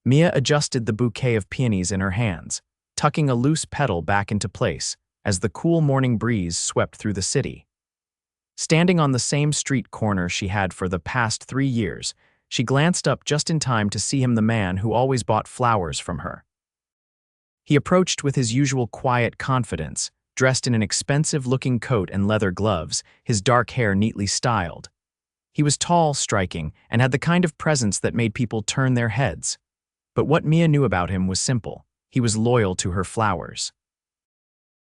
Mia adjusted the bouquet of peonies in her hands, tucking a loose petal back into place as the cool morning breeze swept through the city. Standing on the same street corner she had for the past 3 years, she glanced up just in time to see him, the man who always bought flowers from her. He approached with his usual quiet confidence, dressed in an expensive-looking coat and leather gloves, his dark hair neatly styled. He was tall, striking, and had the kind of presence that made people turn their heads. But what Mia knew about him was simple. He was loyal to her flowers.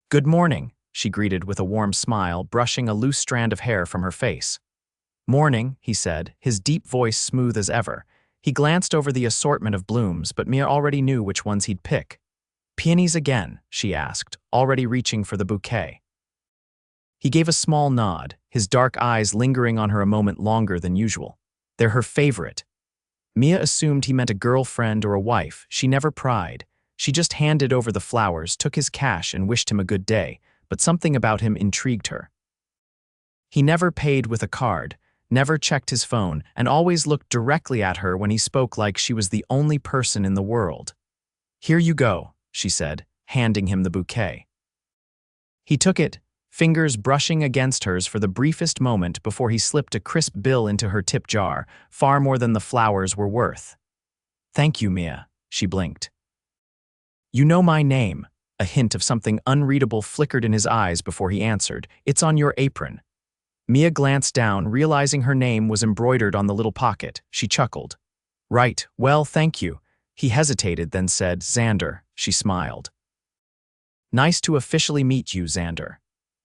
"Good morning," she greeted with a warm smile, brushing a loose strand of hair from her face. "Morning," he said, his deep voice smooth as ever. He glanced over the assortment of blooms, but Mia already knew which ones he'd pick. "Peonies again?" she asked, already reaching for the bouquet. He gave a small nod, his dark eyes lingering on her a moment longer than usual. "They're her favorite." Mia assumed he meant a girlfriend or a wife. She never pried. She just handed over the flowers, took his cash, and wished him a good day, but something about him intrigued her. He never paid with a card, never checked his phone, and always looked directly at her when he spoke, like she was the only person in the world. "Here you go," she said, handing him the bouquet. He took it, fingers brushing against hers for the briefest moment before he slipped a crisp bill into her tip jar, far more than the flowers were worth. "Thank you, Mia," she blinked. "You know my name." A hint of something unreadable flickered in his eyes before he answered. "It's on your apron." Mia glanced down, realizing her name was embroidered on the little pocket. She chuckled. "Right, well, thank you." He hesitated, then said, "Xander." She smiled. "Nice to officially meet you, Xander."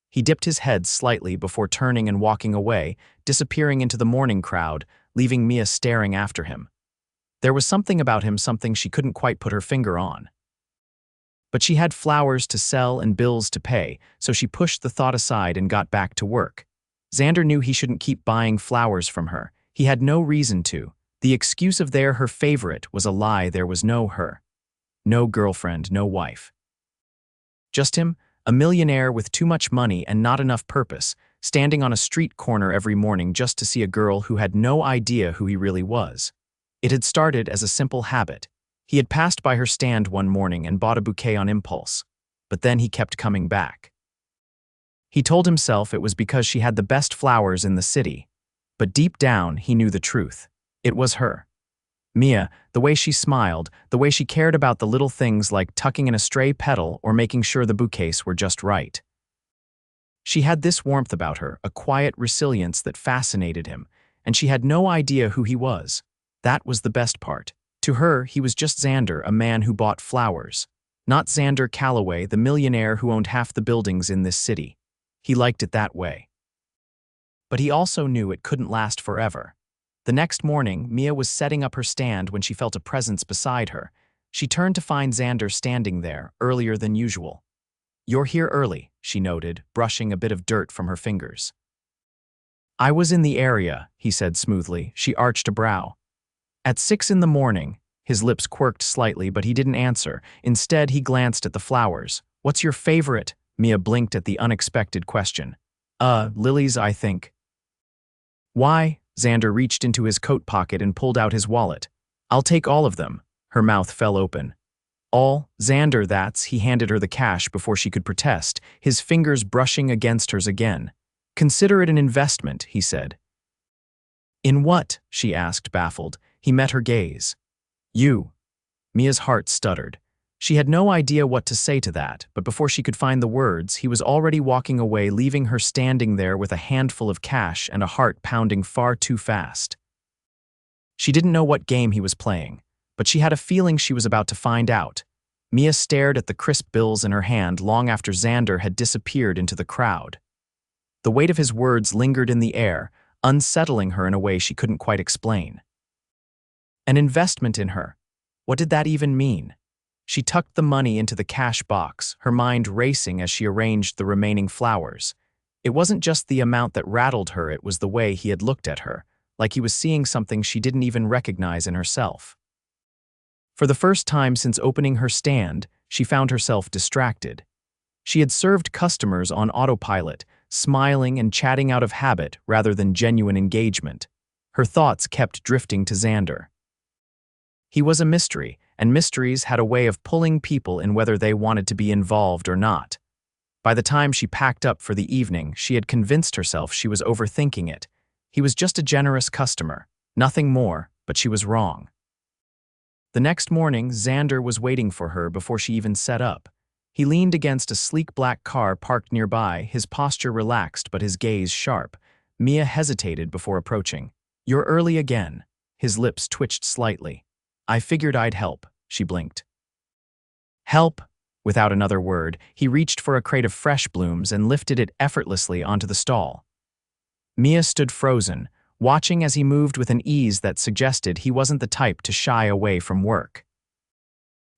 He dipped his head slightly before turning and walking away, disappearing into the morning crowd, leaving Mia staring after him. There was something about him, something she couldn't quite put her finger on. But she had flowers to sell and bills to pay, so she pushed the thought aside and got back to work. Xander knew he shouldn't keep buying flowers from her. He had no reason to. The excuse of they're her favorite was a lie. There was no her. No girlfriend, no wife. Just him, a millionaire with too much money and not enough purpose, standing on a street corner every morning just to see a girl who had no idea who he really was. It had started as a simple habit. He had passed by her stand one morning and bought a bouquet on impulse, but then he kept coming back. He told himself it was because she had the best flowers in the city, but deep down he knew the truth. It was her. Mia, the way she smiled, the way she cared about the little things like tucking in a stray petal or making sure the bouquets were just right. She had this warmth about her, a quiet resilience that fascinated him, and she had no idea who he was. That was the best part. To her, he was just Xander, a man who bought flowers. Not Xander Calloway, the millionaire who owned half the buildings in this city. He liked it that way. But he also knew it couldn't last forever. The next morning, Mia was setting up her stand when she felt a presence beside her. She turned to find Xander standing there, earlier than usual. "You're here early," she noted, brushing a bit of dirt from her fingers. "I was in the area," he said smoothly. She arched a brow. "At 6 in the morning." His lips quirked slightly, but he didn't answer. Instead, he glanced at the flowers. "What's your favorite?" Mia blinked at the unexpected question. Lilies, I think." "Why?" Xander reached into his coat pocket and pulled out his wallet. "I'll take all of them." Her mouth fell open. "All? Xander, that's..." He handed her the cash before she could protest, his fingers brushing against hers again. "Consider it an investment," he said. "In what?" she asked, baffled. He met her gaze. "You." Mia's heart stuttered. She had no idea what to say to that, but before she could find the words, he was already walking away, leaving her standing there with a handful of cash and a heart pounding far too fast. She didn't know what game he was playing, but she had a feeling she was about to find out. Mia stared at the crisp bills in her hand long after Xander had disappeared into the crowd. The weight of his words lingered in the air, unsettling her in a way she couldn't quite explain. An investment in her. What did that even mean? She tucked the money into the cash box, her mind racing as she arranged the remaining flowers. It wasn't just the amount that rattled her, it was the way he had looked at her, like he was seeing something she didn't even recognize in herself. For the first time since opening her stand, she found herself distracted. She had served customers on autopilot, smiling and chatting out of habit rather than genuine engagement. Her thoughts kept drifting to Xander. He was a mystery, and mysteries had a way of pulling people in whether they wanted to be involved or not. By the time she packed up for the evening, she had convinced herself she was overthinking it. He was just a generous customer, nothing more, but she was wrong. The next morning, Xander was waiting for her before she even set up. He leaned against a sleek black car parked nearby, his posture relaxed but his gaze sharp. Mia hesitated before approaching. "You're early again." His lips twitched slightly. "I figured I'd help," she blinked. "Help?" Without another word, he reached for a crate of fresh blooms and lifted it effortlessly onto the stall. Mia stood frozen, watching as he moved with an ease that suggested he wasn't the type to shy away from work.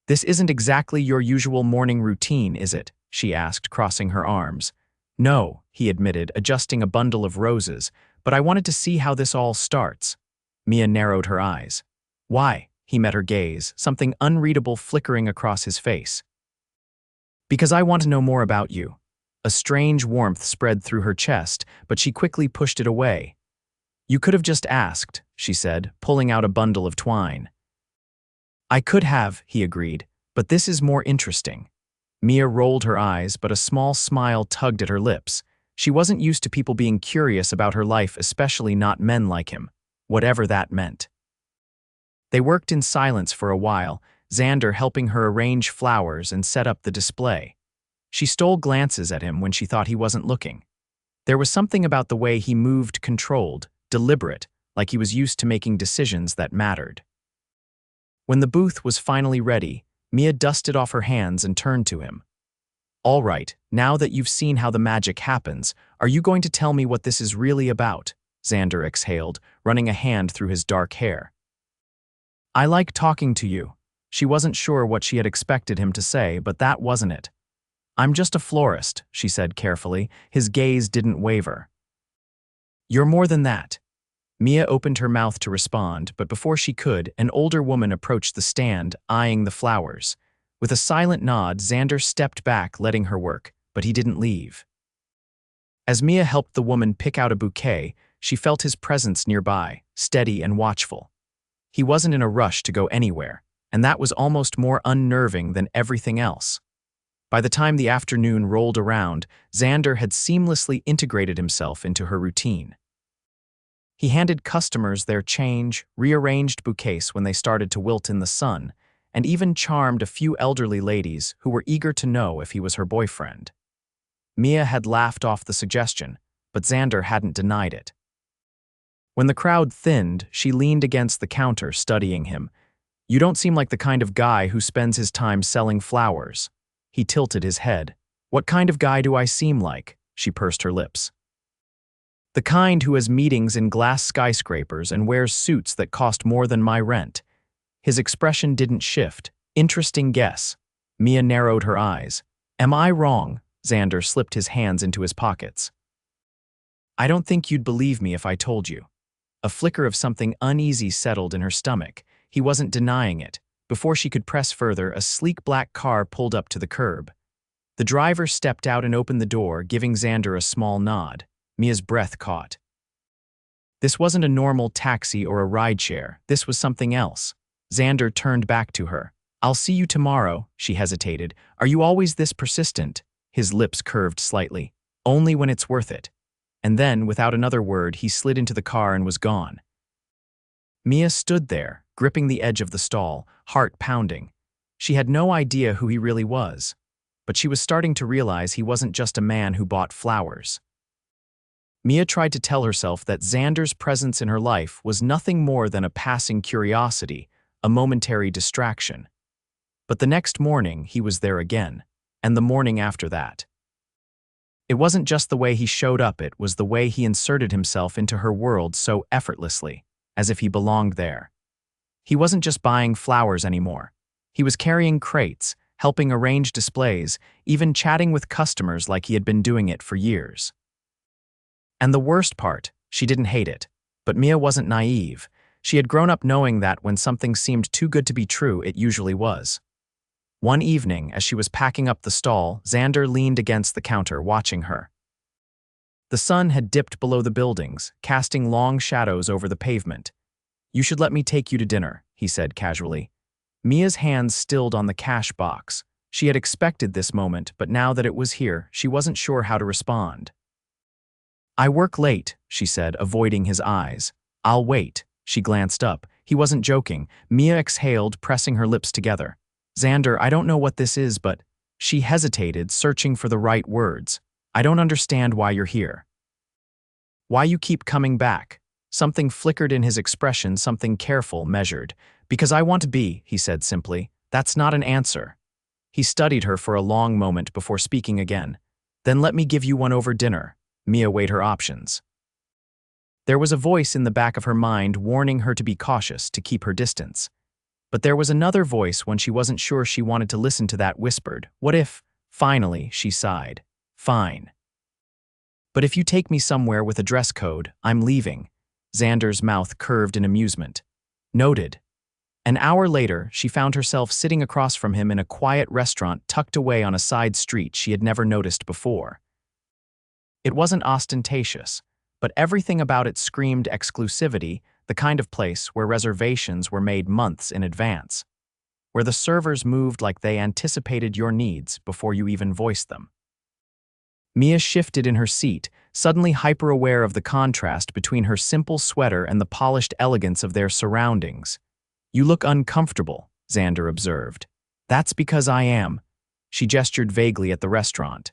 "This isn't exactly your usual morning routine, is it?" she asked, crossing her arms. "No," he admitted, adjusting a bundle of roses, "but I wanted to see how this all starts." Mia narrowed her eyes. "Why?" He met her gaze, something unreadable flickering across his face. "Because I want to know more about you." A strange warmth spread through her chest, but she quickly pushed it away. "You could have just asked," she said, pulling out a bundle of twine. "I could have," he agreed, "but this is more interesting." Mia rolled her eyes, but a small smile tugged at her lips. She wasn't used to people being curious about her life, especially not men like him, whatever that meant. They worked in silence for a while, Xander helping her arrange flowers and set up the display. She stole glances at him when she thought he wasn't looking. There was something about the way he moved controlled, deliberate, like he was used to making decisions that mattered. When the booth was finally ready, Mia dusted off her hands and turned to him. "All right, now that you've seen how the magic happens, are you going to tell me what this is really about?" Xander exhaled, running a hand through his dark hair. "I like talking to you." She wasn't sure what she had expected him to say, but that wasn't it. "I'm just a florist," she said carefully. His gaze didn't waver. "You're more than that." Mia opened her mouth to respond, but before she could, an older woman approached the stand, eyeing the flowers. With a silent nod, Xander stepped back, letting her work, but he didn't leave. As Mia helped the woman pick out a bouquet, she felt his presence nearby, steady and watchful. He wasn't in a rush to go anywhere, and that was almost more unnerving than everything else. By the time the afternoon rolled around, Xander had seamlessly integrated himself into her routine. He handed customers their change, rearranged bouquets when they started to wilt in the sun, and even charmed a few elderly ladies who were eager to know if he was her boyfriend. Mia had laughed off the suggestion, but Xander hadn't denied it. When the crowd thinned, she leaned against the counter, studying him. "You don't seem like the kind of guy who spends his time selling flowers." He tilted his head. "What kind of guy do I seem like?" She pursed her lips. "The kind who has meetings in glass skyscrapers and wears suits that cost more than my rent." His expression didn't shift. "Interesting guess." Mia narrowed her eyes. "Am I wrong?" Xander slipped his hands into his pockets. "I don't think you'd believe me if I told you." A flicker of something uneasy settled in her stomach. He wasn't denying it. Before she could press further, a sleek black car pulled up to the curb. The driver stepped out and opened the door, giving Xander a small nod. Mia's breath caught. This wasn't a normal taxi or a rideshare. This was something else. Xander turned back to her. "I'll see you tomorrow," she hesitated. "Are you always this persistent?" His lips curved slightly. "Only when it's worth it." And then, without another word, he slid into the car and was gone. Mia stood there, gripping the edge of the stall, heart pounding. She had no idea who he really was, but she was starting to realize he wasn't just a man who bought flowers. Mia tried to tell herself that Xander's presence in her life was nothing more than a passing curiosity, a momentary distraction. But the next morning, he was there again, and the morning after that. It wasn't just the way he showed up, it was the way he inserted himself into her world so effortlessly, as if he belonged there. He wasn't just buying flowers anymore. He was carrying crates, helping arrange displays, even chatting with customers like he had been doing it for years. And the worst part, she didn't hate it. But Mia wasn't naive. She had grown up knowing that when something seemed too good to be true, it usually was. One evening, as she was packing up the stall, Xander leaned against the counter, watching her. The sun had dipped below the buildings, casting long shadows over the pavement. "You should let me take you to dinner," he said casually. Mia's hands stilled on the cash box. She had expected this moment, but now that it was here, she wasn't sure how to respond. "I work late," she said, avoiding his eyes. "I'll wait." She glanced up. He wasn't joking. Mia exhaled, pressing her lips together. "Xander, I don't know what this is, but—" She hesitated, searching for the right words. "I don't understand why you're here. Why you keep coming back." Something flickered in his expression, something careful, measured. "Because I want to be," he said simply. "That's not an answer." He studied her for a long moment before speaking again. "Then let me give you one over dinner." Mia weighed her options. There was a voice in the back of her mind warning her to be cautious, to keep her distance. But there was another voice when she wasn't sure she wanted to listen to that whispered. "What if—" Finally, she sighed. "Fine. But if you take me somewhere with a dress code, I'm leaving." Xander's mouth curved in amusement. "Noted." An hour later, she found herself sitting across from him in a quiet restaurant tucked away on a side street she had never noticed before. It wasn't ostentatious, but everything about it screamed exclusivity, the kind of place where reservations were made months in advance, where the servers moved like they anticipated your needs before you even voiced them. Mia shifted in her seat, suddenly hyper-aware of the contrast between her simple sweater and the polished elegance of their surroundings. "You look uncomfortable," Xander observed. "That's because I am." She gestured vaguely at the restaurant.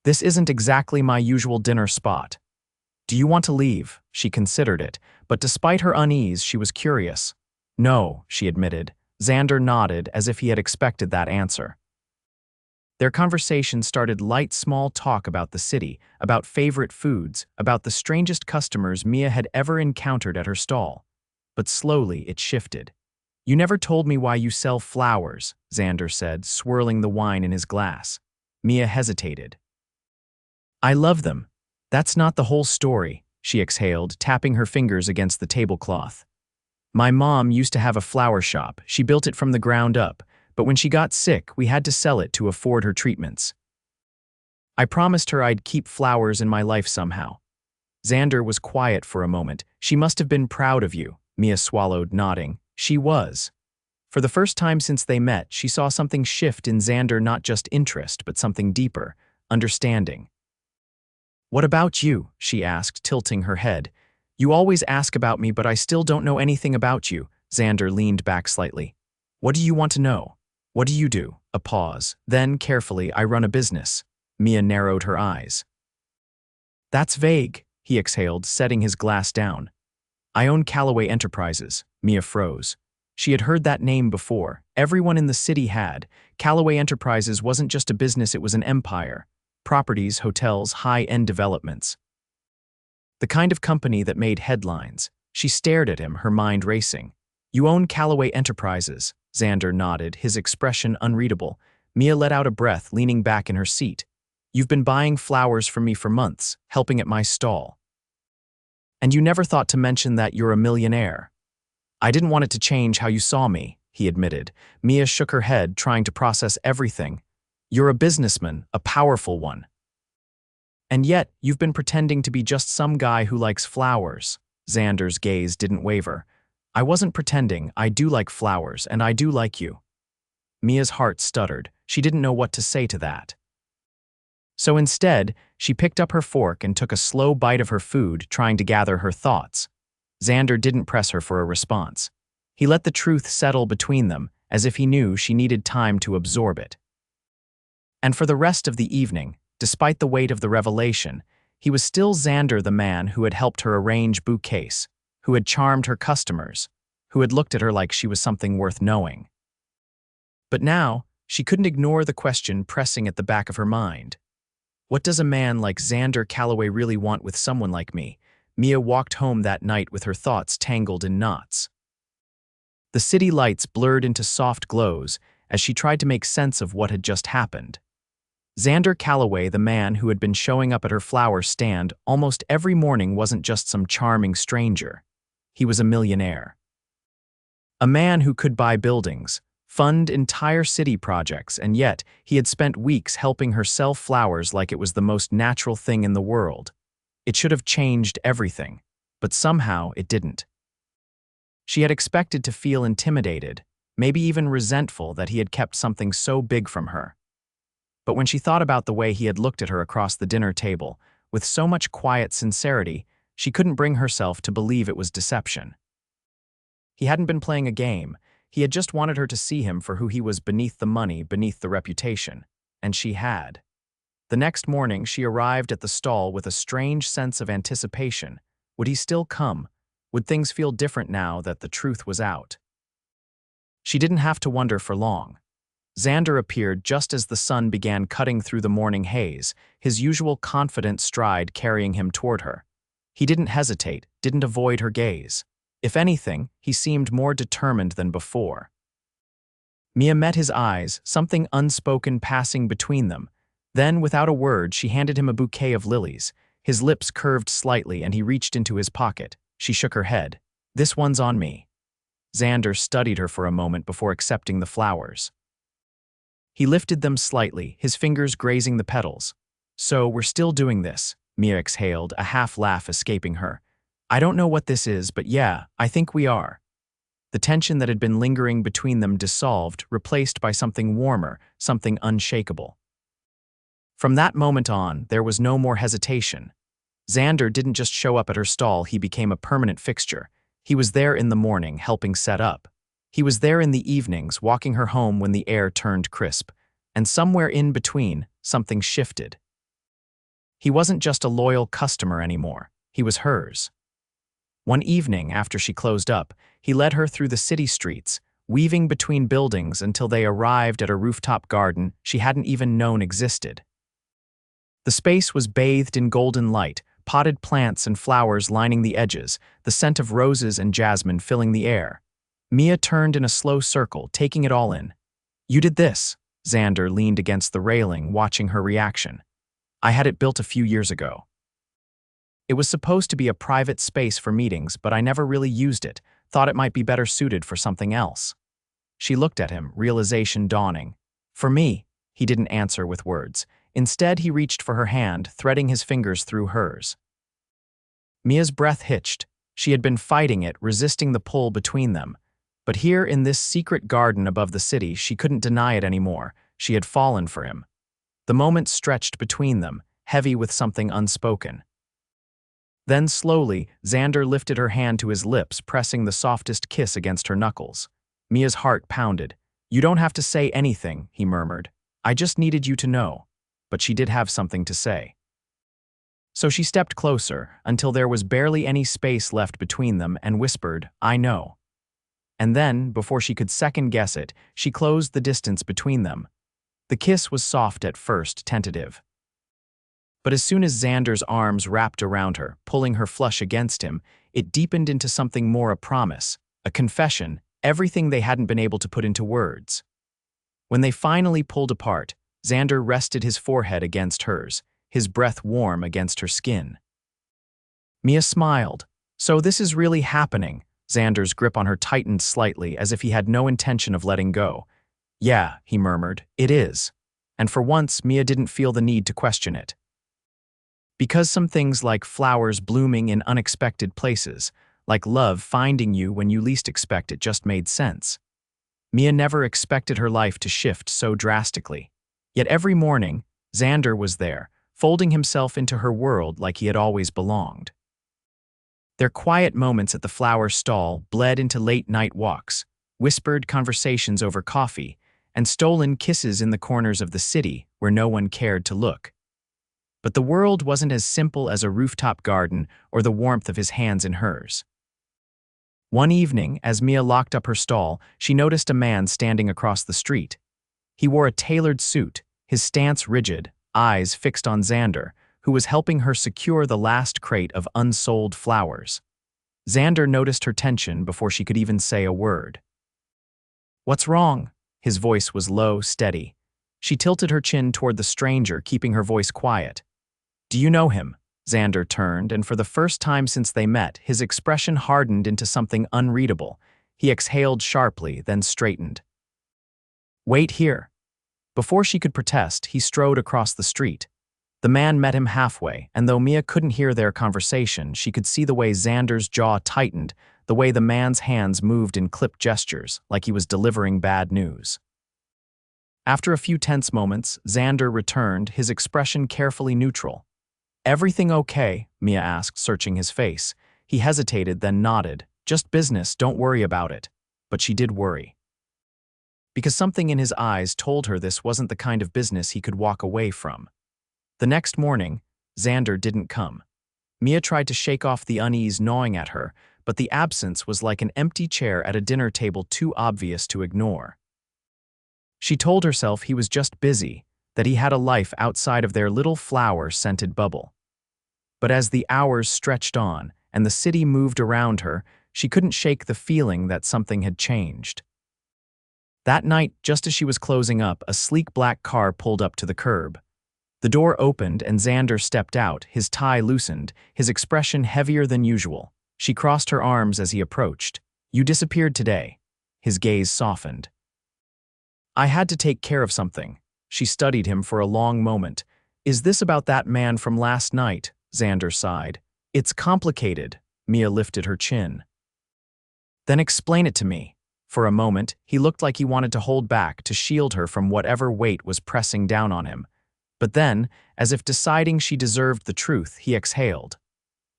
"This isn't exactly my usual dinner spot. Do you want to leave?" She considered it, but despite her unease, she was curious. "No," she admitted. Xander nodded as if he had expected that answer. Their conversation started light small talk about the city, about favorite foods, about the strangest customers Mia had ever encountered at her stall. But slowly it shifted. "You never told me why you sell flowers," Xander said, swirling the wine in his glass. Mia hesitated. "I love them. That's not the whole story," she exhaled, tapping her fingers against the tablecloth. "My mom used to have a flower shop. She built it from the ground up, but when she got sick, we had to sell it to afford her treatments. I promised her I'd keep flowers in my life somehow." Xander was quiet for a moment. "She must have been proud of you," Mia swallowed, nodding. She was. For the first time since they met, she saw something shift in Xander, not just interest, but something deeper, understanding. "What about you?" she asked, tilting her head. "You always ask about me, but I still don't know anything about you." Xander leaned back slightly. "What do you want to know? What do you do?" A pause. Then, carefully, "I run a business." Mia narrowed her eyes. "That's vague," he exhaled, setting his glass down. "I own Callaway Enterprises." Mia froze. She had heard that name before. Everyone in the city had. Callaway Enterprises wasn't just a business, it was an empire. Properties, hotels, high-end developments. The kind of company that made headlines. She stared at him, her mind racing. "You own Callaway Enterprises." Xander nodded, his expression unreadable. Mia let out a breath, leaning back in her seat. "You've been buying flowers from me for months, helping at my stall. And you never thought to mention that you're a millionaire." "I didn't want it to change how you saw me," he admitted. Mia shook her head, trying to process everything. "You're a businessman, a powerful one. And yet, you've been pretending to be just some guy who likes flowers." Xander's gaze didn't waver. "I wasn't pretending. I do like flowers, and I do like you." Mia's heart stuttered. She didn't know what to say to that. So instead, she picked up her fork and took a slow bite of her food, trying to gather her thoughts. Xander didn't press her for a response. He let the truth settle between them, as if he knew she needed time to absorb it. And for the rest of the evening, despite the weight of the revelation, he was still Xander, the man who had helped her arrange bouquets, who had charmed her customers, who had looked at her like she was something worth knowing. But now, she couldn't ignore the question pressing at the back of her mind. What does a man like Xander Callaway really want with someone like me? Mia walked home that night with her thoughts tangled in knots. The city lights blurred into soft glows as she tried to make sense of what had just happened. Xander Callaway, the man who had been showing up at her flower stand almost every morning, wasn't just some charming stranger. He was a millionaire. A man who could buy buildings, fund entire city projects, and yet he had spent weeks helping her sell flowers like it was the most natural thing in the world. It should have changed everything, but somehow it didn't. She had expected to feel intimidated, maybe even resentful that he had kept something so big from her. But when she thought about the way he had looked at her across the dinner table, with so much quiet sincerity, she couldn't bring herself to believe it was deception. He hadn't been playing a game. He had just wanted her to see him for who he was, beneath the money, beneath the reputation. And she had. The next morning, she arrived at the stall with a strange sense of anticipation. Would he still come? Would things feel different now that the truth was out? She didn't have to wonder for long. Xander appeared just as the sun began cutting through the morning haze, his usual confident stride carrying him toward her. He didn't hesitate, didn't avoid her gaze. If anything, he seemed more determined than before. Mia met his eyes, something unspoken passing between them. Then, without a word, she handed him a bouquet of lilies. His lips curved slightly and he reached into his pocket. She shook her head. "This one's on me." Xander studied her for a moment before accepting the flowers. He lifted them slightly, his fingers grazing the petals. "So, we're still doing this," Mia exhaled, a half-laugh escaping her. "I don't know what this is, but yeah, I think we are." The tension that had been lingering between them dissolved, replaced by something warmer, something unshakable. From that moment on, there was no more hesitation. Xander didn't just show up at her stall, he became a permanent fixture. He was there in the morning, helping set up. He was there in the evenings, walking her home when the air turned crisp. And somewhere in between, something shifted. He wasn't just a loyal customer anymore. He was hers. One evening, after she closed up, he led her through the city streets, weaving between buildings until they arrived at a rooftop garden she hadn't even known existed. The space was bathed in golden light, potted plants and flowers lining the edges, the scent of roses and jasmine filling the air. Mia turned in a slow circle, taking it all in. "You did this." Xander leaned against the railing, watching her reaction. "I had it built a few years ago. It was supposed to be a private space for meetings, but I never really used it, thought it might be better suited for something else." She looked at him, realization dawning. "For me," he didn't answer with words. Instead, he reached for her hand, threading his fingers through hers. Mia's breath hitched. She had been fighting it, resisting the pull between them. But here in this secret garden above the city, she couldn't deny it anymore. She had fallen for him. The moment stretched between them, heavy with something unspoken. Then slowly, Xander lifted her hand to his lips, pressing the softest kiss against her knuckles. Mia's heart pounded. "You don't have to say anything," he murmured. "I just needed you to know." But she did have something to say. So she stepped closer, until there was barely any space left between them, and whispered, "I know." And then, before she could second-guess it, she closed the distance between them. The kiss was soft at first, tentative. But as soon as Xander's arms wrapped around her, pulling her flush against him, it deepened into something more, a promise, a confession, everything they hadn't been able to put into words. When they finally pulled apart, Xander rested his forehead against hers, his breath warm against her skin. Mia smiled. "So this is really happening." Xander's grip on her tightened slightly, as if he had no intention of letting go. "Yeah," he murmured, "it is." And for once, Mia didn't feel the need to question it. Because some things like flowers blooming in unexpected places, like love finding you when you least expect it, just made sense. Mia never expected her life to shift so drastically. Yet every morning, Xander was there, folding himself into her world like he had always belonged. Their quiet moments at the flower stall bled into late-night walks, whispered conversations over coffee, and stolen kisses in the corners of the city where no one cared to look. But the world wasn't as simple as a rooftop garden or the warmth of his hands in hers. One evening, as Mia locked up her stall, she noticed a man standing across the street. He wore a tailored suit, his stance rigid, eyes fixed on Xander, who was helping her secure the last crate of unsold flowers. Xander noticed her tension before she could even say a word. "What's wrong?" His voice was low, steady. She tilted her chin toward the stranger, keeping her voice quiet. "Do you know him?" Xander turned, and for the first time since they met, his expression hardened into something unreadable. He exhaled sharply, then straightened. "Wait here." Before she could protest, he strode across the street. The man met him halfway, and though Mia couldn't hear their conversation, she could see the way Xander's jaw tightened, the way the man's hands moved in clipped gestures, like he was delivering bad news. After a few tense moments, Xander returned, his expression carefully neutral. "Everything okay?" Mia asked, searching his face. He hesitated, then nodded. "Just business, don't worry about it." But she did worry. Because something in his eyes told her this wasn't the kind of business he could walk away from. The next morning, Xander didn't come. Mia tried to shake off the unease gnawing at her, but the absence was like an empty chair at a dinner table too obvious to ignore. She told herself he was just busy, that he had a life outside of their little flower-scented bubble. But as the hours stretched on and the city moved around her, she couldn't shake the feeling that something had changed. That night, just as she was closing up, a sleek black car pulled up to the curb. The door opened and Xander stepped out, his tie loosened, his expression heavier than usual. She crossed her arms as he approached. "You disappeared today." His gaze softened. "I had to take care of something." She studied him for a long moment. "Is this about that man from last night?" Xander sighed. "It's complicated." Mia lifted her chin. "Then explain it to me." For a moment, he looked like he wanted to hold back to shield her from whatever weight was pressing down on him. But then, as if deciding she deserved the truth, he exhaled.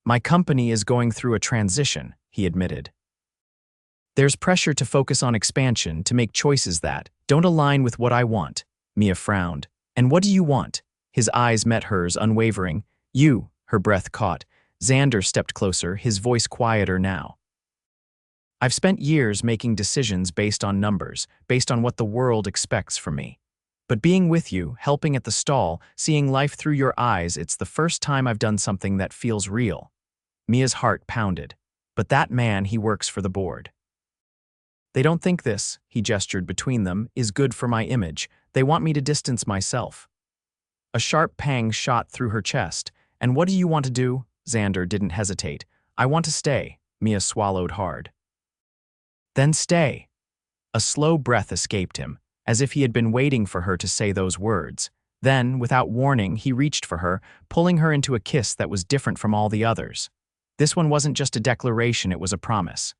"My company is going through a transition," he admitted. "There's pressure to focus on expansion, to make choices that don't align with what I want." Mia frowned. "And what do you want?" His eyes met hers, unwavering. "You," her breath caught. Xander stepped closer, his voice quieter now. "I've spent years making decisions based on numbers, based on what the world expects from me. But being with you, helping at the stall, seeing life through your eyes, it's the first time I've done something that feels real." Mia's heart pounded. "But that man, he works for the board." "They don't think this," he gestured between them, "is good for my image. They want me to distance myself." A sharp pang shot through her chest. "And what do you want to do?" Xander didn't hesitate. "I want to stay." Mia swallowed hard. "Then stay." A slow breath escaped him, as if he had been waiting for her to say those words. Then, without warning, he reached for her, pulling her into a kiss that was different from all the others. This one wasn't just a declaration, it was a promise.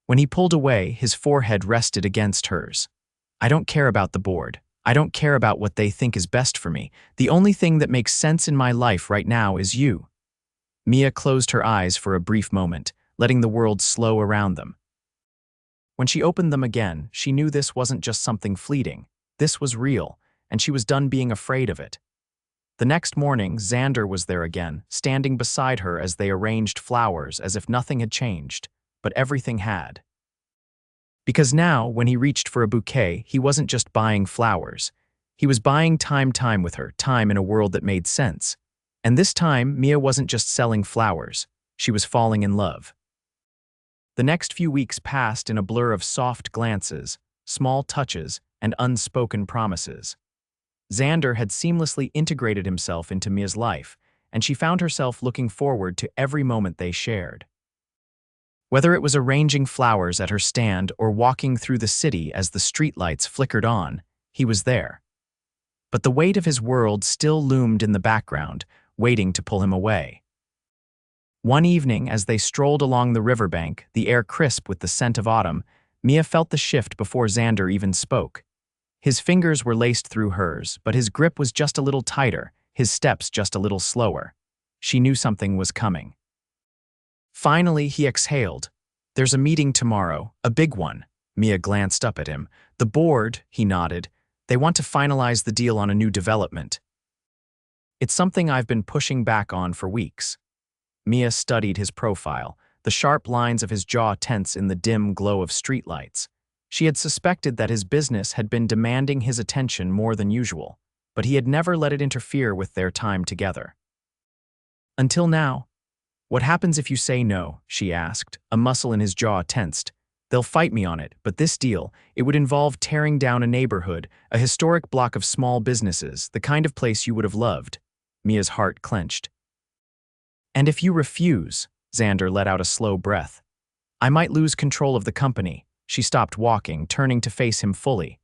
When he pulled away, his forehead rested against hers. "I don't care about the board. I don't care about what they think is best for me. The only thing that makes sense in my life right now is you." Mia closed her eyes for a brief moment, letting the world slow around them. When she opened them again, she knew this wasn't just something fleeting. This was real, and she was done being afraid of it. The next morning, Xander was there again, standing beside her as they arranged flowers as if nothing had changed, but everything had. Because now, when he reached for a bouquet, he wasn't just buying flowers. He was buying time with her, time in a world that made sense. And this time, Mia wasn't just selling flowers. She was falling in love. The next few weeks passed in a blur of soft glances, small touches, and unspoken promises. Xander had seamlessly integrated himself into Mia's life, and she found herself looking forward to every moment they shared. Whether it was arranging flowers at her stand or walking through the city as the streetlights flickered on, he was there. But the weight of his world still loomed in the background, waiting to pull him away. One evening, as they strolled along the riverbank, the air crisp with the scent of autumn, Mia felt the shift before Xander even spoke. His fingers were laced through hers, but his grip was just a little tighter, his steps just a little slower. She knew something was coming. Finally, he exhaled. "There's a meeting tomorrow, a big one." Mia glanced up at him. "The board," he nodded. "They want to finalize the deal on a new development." "It's something I've been pushing back on for weeks." Mia studied his profile, the sharp lines of his jaw tense in the dim glow of streetlights. She had suspected that his business had been demanding his attention more than usual, but he had never let it interfere with their time together. "Until now." "What happens if you say no?" she asked, a muscle in his jaw tensed. "They'll fight me on it, but this deal, it would involve tearing down a neighborhood, a historic block of small businesses, the kind of place you would have loved." Mia's heart clenched. "And if you refuse," Xander let out a slow breath, "I might lose control of the company." She stopped walking, turning to face him fully.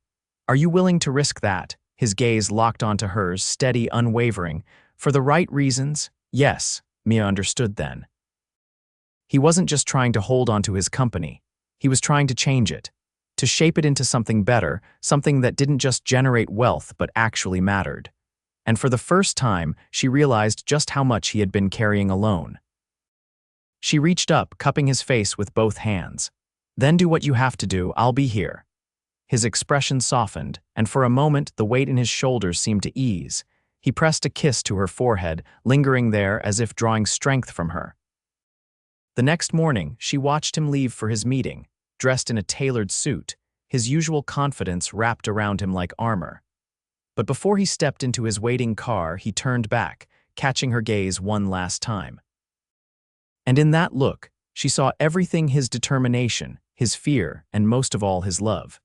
"Are you willing to risk that?" His gaze locked onto hers, steady, unwavering. "For the right reasons?" "Yes," Mia understood then. He wasn't just trying to hold onto his company. He was trying to change it, to shape it into something better, something that didn't just generate wealth but actually mattered. And for the first time, she realized just how much he had been carrying alone. She reached up, cupping his face with both hands. "Then do what you have to do, I'll be here." His expression softened, and for a moment the weight in his shoulders seemed to ease. He pressed a kiss to her forehead, lingering there as if drawing strength from her. The next morning, she watched him leave for his meeting, dressed in a tailored suit, his usual confidence wrapped around him like armor. But before he stepped into his waiting car, he turned back, catching her gaze one last time. And in that look, she saw everything: his determination, his fear, and most of all his love.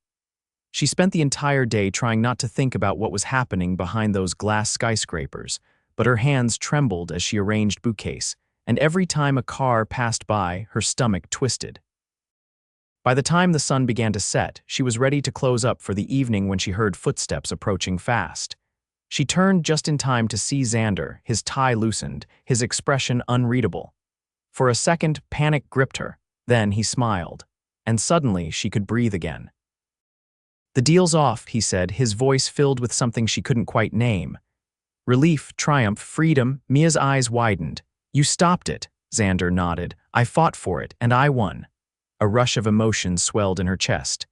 She spent the entire day trying not to think about what was happening behind those glass skyscrapers, but her hands trembled as she arranged bouquets, and every time a car passed by, her stomach twisted. By the time the sun began to set, she was ready to close up for the evening when she heard footsteps approaching fast. She turned just in time to see Xander, his tie loosened, his expression unreadable. For a second, panic gripped her. Then he smiled, and suddenly she could breathe again. "The deal's off," he said, his voice filled with something she couldn't quite name. Relief, triumph, freedom. Mia's eyes widened. "You stopped it," Xander nodded. "I fought for it, and I won." A rush of emotion swelled in her chest.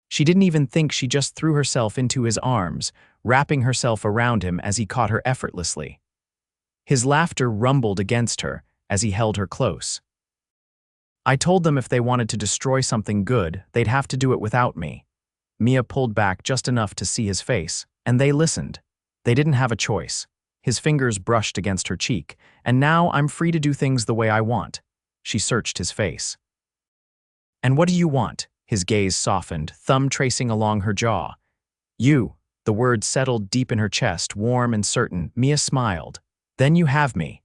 She didn't even think, she just threw herself into his arms, wrapping herself around him as he caught her effortlessly. His laughter rumbled against her as he held her close. "I told them if they wanted to destroy something good, they'd have to do it without me." Mia pulled back just enough to see his face, and they listened. They didn't have a choice. His fingers brushed against her cheek. "And now I'm free to do things the way I want." She searched his face. "And what do you want?" His gaze softened, thumb tracing along her jaw. "You." The word settled deep in her chest, warm and certain. Mia smiled. "Then you have me."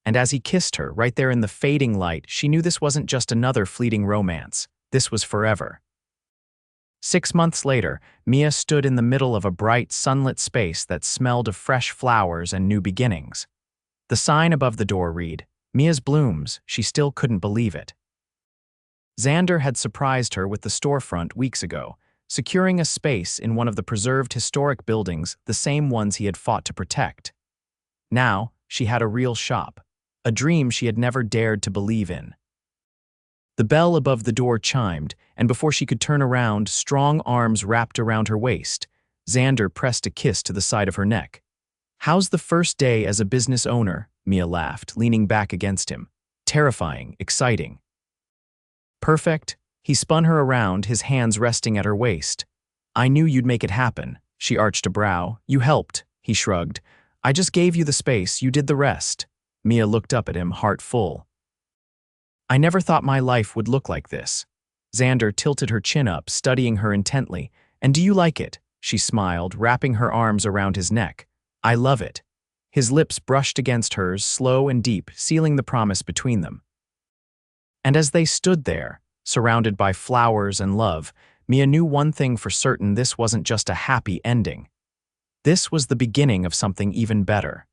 And as he kissed her, right there in the fading light, she knew this wasn't just another fleeting romance. This was forever. 6 months later, Mia stood in the middle of a bright, sunlit space that smelled of fresh flowers and new beginnings. The sign above the door read, "Mia's Blooms." She still couldn't believe it. Xander had surprised her with the storefront weeks ago, securing a space in one of the preserved historic buildings, the same ones he had fought to protect. Now, she had a real shop, a dream she had never dared to believe in. The bell above the door chimed, and before she could turn around, strong arms wrapped around her waist. Xander pressed a kiss to the side of her neck. "How's the first day as a business owner?" Mia laughed, leaning back against him. "Terrifying, exciting." "Perfect." He spun her around, his hands resting at her waist. "I knew you'd make it happen." She arched a brow. "You helped," he shrugged. "I just gave you the space, you did the rest." Mia looked up at him, heart full. "I never thought my life would look like this." Xander tilted her chin up, studying her intently. "And do you like it?" She smiled, wrapping her arms around his neck. "I love it." His lips brushed against hers, slow and deep, sealing the promise between them. And as they stood there, surrounded by flowers and love, Mia knew one thing for certain: this wasn't just a happy ending. This was the beginning of something even better.